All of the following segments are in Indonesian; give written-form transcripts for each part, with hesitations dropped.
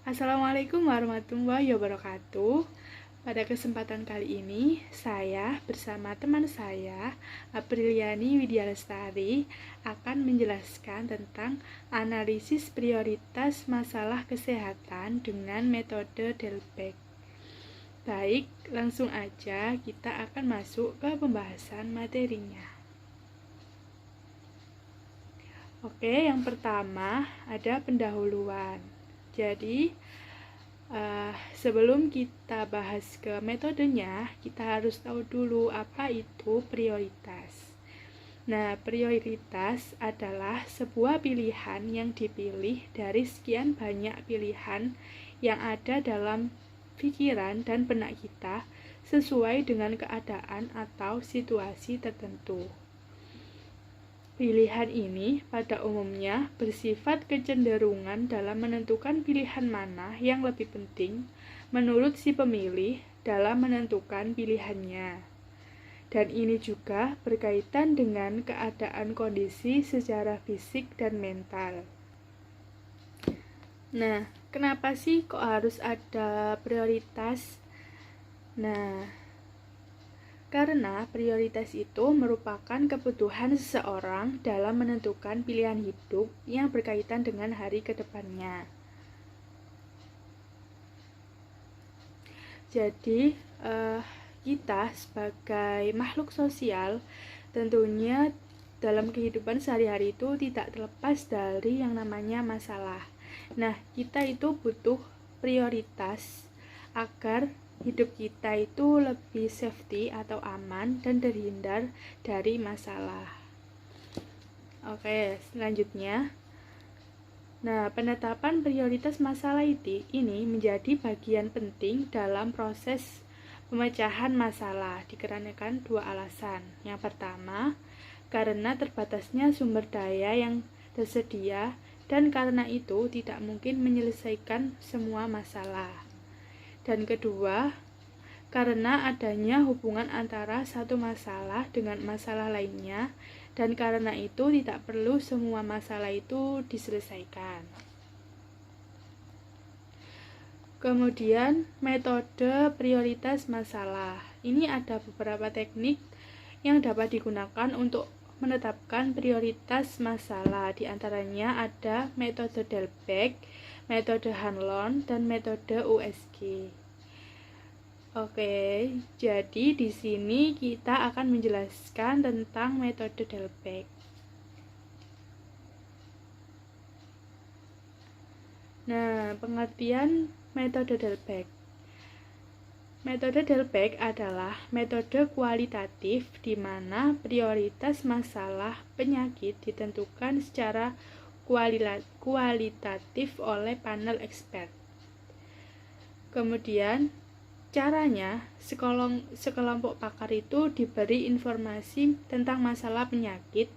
Assalamualaikum warahmatullahi wabarakatuh. Pada kesempatan kali ini, saya bersama teman saya, Apriliani Widyalestari, akan menjelaskan tentang analisis prioritas masalah kesehatan dengan metode Delbecq. Baik, langsung aja kita akan masuk ke pembahasan materinya. Oke, yang pertama ada pendahuluan. Jadi, sebelum kita bahas ke metodenya, kita harus tahu dulu apa itu prioritas. Nah, prioritas adalah sebuah pilihan yang dipilih dari sekian banyak pilihan yang ada dalam pikiran dan benak kita sesuai dengan keadaan atau situasi tertentu. Pilihan ini pada umumnya bersifat kecenderungan dalam menentukan pilihan mana yang lebih penting menurut si pemilih dalam menentukan pilihannya. Dan ini juga berkaitan dengan keadaan kondisi secara fisik dan mental. Nah, kenapa sih kok harus ada prioritas? Nah, karena prioritas itu merupakan kebutuhan seseorang dalam menentukan pilihan hidup yang berkaitan dengan hari kedepannya. Jadi, kita sebagai makhluk sosial tentunya dalam kehidupan sehari-hari itu tidak terlepas dari yang namanya masalah. Nah, kita itu butuh prioritas agar hidup kita itu lebih safety atau aman dan terhindar dari masalah. Oke, selanjutnya. Nah, penetapan prioritas masalah ini menjadi bagian penting dalam proses pemecahan masalah dikarenakan dua alasan. Yang pertama, karena terbatasnya sumber daya yang tersedia dan karena itu tidak mungkin menyelesaikan semua masalah. Dan kedua, karena adanya hubungan antara satu masalah dengan masalah lainnya dan karena itu tidak perlu semua masalah itu diselesaikan. Kemudian, metode prioritas masalah. Ini ada beberapa teknik yang dapat digunakan untuk menetapkan prioritas masalah. Di antaranya ada metode Delbecq, metode Hanlon, dan metode USG. Oke, jadi di sini kita akan menjelaskan tentang metode Delbecq. Nah, pengertian metode Delbecq. Metode Delbecq adalah metode kualitatif di mana prioritas masalah penyakit ditentukan secara kualitatif oleh panel expert. Kemudian, caranya, sekelompok pakar itu diberi informasi tentang masalah penyakit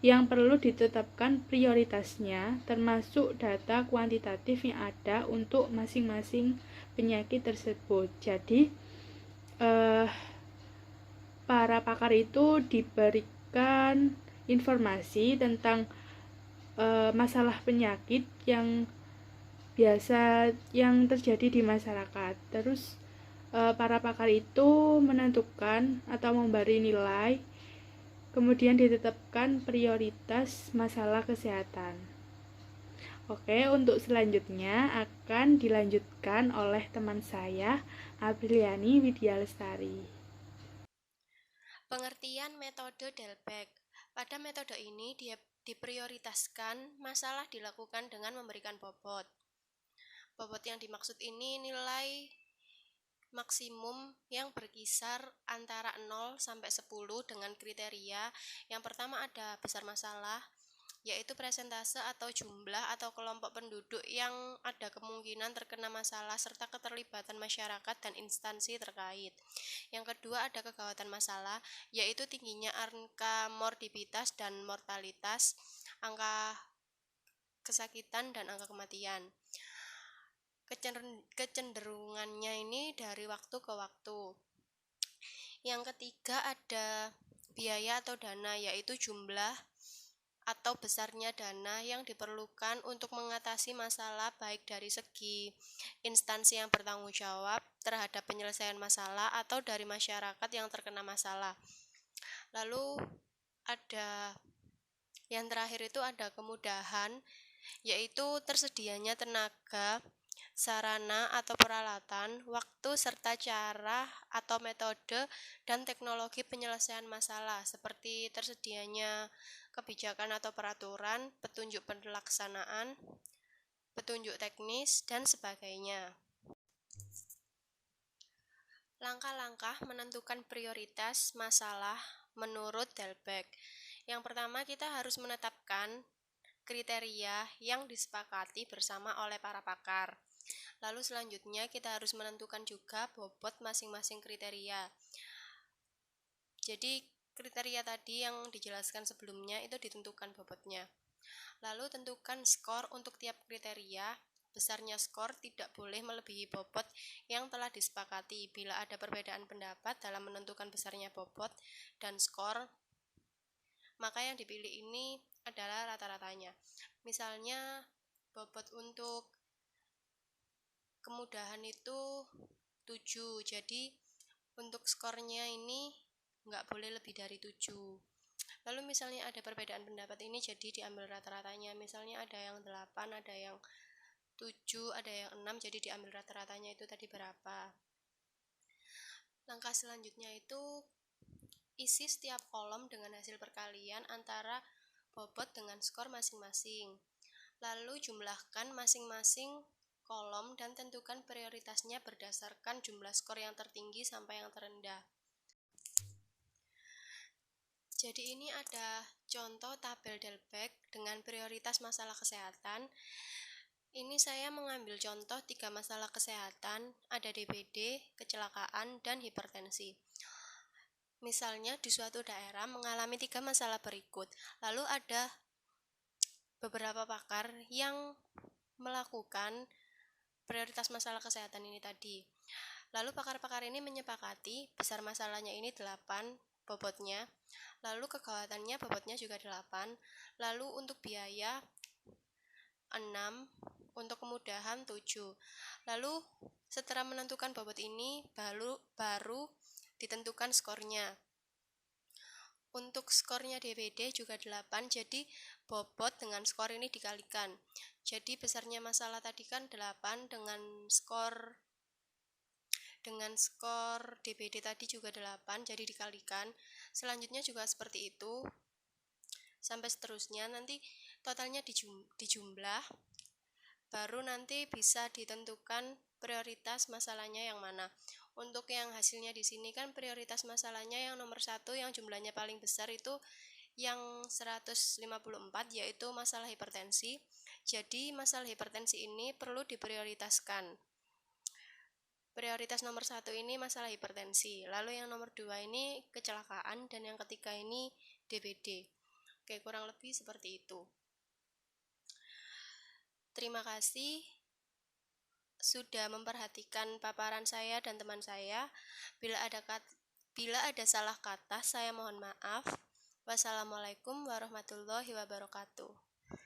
yang perlu ditetapkan prioritasnya, termasuk data kuantitatif yang ada untuk masing-masing penyakit tersebut. Jadi, para pakar itu diberikan informasi tentang masalah penyakit yang biasa yang terjadi di masyarakat. Terus para pakar itu menentukan atau memberi nilai, kemudian ditetapkan prioritas masalah kesehatan. Oke, untuk selanjutnya akan dilanjutkan oleh teman saya, Apriliani Widyalestari. Pengertian metode Delbecq. Pada metode ini diprioritaskan masalah dilakukan dengan memberikan bobot. Bobot yang dimaksud ini nilai maksimum yang berkisar antara 0 sampai 10 dengan kriteria. Yang pertama ada besar masalah, yaitu persentase atau jumlah atau kelompok penduduk yang ada kemungkinan terkena masalah serta keterlibatan masyarakat dan instansi terkait. Yang kedua ada kegawatan masalah, yaitu tingginya angka morbiditas dan mortalitas, angka kesakitan dan angka kematian. Kecenderungannya ini dari waktu ke waktu. Yang ketiga ada biaya atau dana, yaitu jumlah atau besarnya dana yang diperlukan untuk mengatasi masalah baik dari segi instansi yang bertanggung jawab terhadap penyelesaian masalah atau dari masyarakat yang terkena masalah. Lalu ada yang terakhir itu ada kemudahan, yaitu tersedianya tenaga, sarana atau peralatan, waktu serta cara atau metode dan teknologi penyelesaian masalah seperti tersedianya kebijakan atau peraturan, petunjuk pelaksanaan, petunjuk teknis, dan sebagainya. Langkah-langkah menentukan prioritas masalah menurut Delbecq. Yang pertama, kita harus menetapkan kriteria yang disepakati bersama oleh para pakar. Lalu selanjutnya kita harus menentukan juga bobot masing-masing kriteria. Jadi kriteria tadi yang dijelaskan sebelumnya itu ditentukan bobotnya. Lalu tentukan skor untuk tiap kriteria. Besarnya skor tidak boleh melebihi bobot yang telah disepakati. Bila ada perbedaan pendapat dalam menentukan besarnya bobot dan skor, maka yang dipilih ini adalah rata-ratanya. Misalnya bobot untuk kemudahan itu 7, jadi untuk skornya ini nggak boleh lebih dari 7. Lalu misalnya ada perbedaan pendapat ini jadi diambil rata-ratanya. Misalnya ada yang 8, ada yang 7, ada yang 6, jadi diambil rata-ratanya itu tadi berapa. Langkah selanjutnya itu isi setiap kolom dengan hasil perkalian antara bobot dengan skor masing-masing. Lalu jumlahkan masing-masing kolom dan tentukan prioritasnya berdasarkan jumlah skor yang tertinggi sampai yang terendah. Jadi ini ada contoh tabel Delbecq dengan prioritas masalah kesehatan. Ini saya mengambil contoh 3 masalah kesehatan, ada DBD, kecelakaan, dan hipertensi. Misalnya di suatu daerah mengalami 3 masalah berikut, lalu ada beberapa pakar yang melakukan prioritas masalah kesehatan ini tadi. Lalu pakar-pakar ini menyepakati besar masalahnya ini 8 bobotnya, lalu kegawatannya bobotnya juga 8, lalu untuk biaya 6, untuk kemudahan 7. Lalu setelah menentukan bobot ini baru ditentukan skornya. Untuk skornya DBD juga 8, jadi bobot dengan skor ini dikalikan. Jadi besarnya masalah tadi kan 8 dengan skor DBD tadi juga 8, jadi dikalikan. Selanjutnya juga seperti itu sampai seterusnya, nanti totalnya dijumlah, baru nanti bisa ditentukan prioritas masalahnya yang mana. Untuk yang hasilnya di sini kan prioritas masalahnya yang nomor 1 yang jumlahnya paling besar itu yang 154, yaitu masalah hipertensi. Jadi masalah hipertensi ini perlu diprioritaskan. Prioritas nomor 1 ini masalah hipertensi, lalu yang nomor 2 ini kecelakaan, dan yang ketiga ini DBD. Oke, kurang lebih seperti itu. Terima kasih sudah memperhatikan paparan saya dan teman saya. Bila ada salah kata, saya mohon maaf. Wassalamualaikum warahmatullahi wabarakatuh.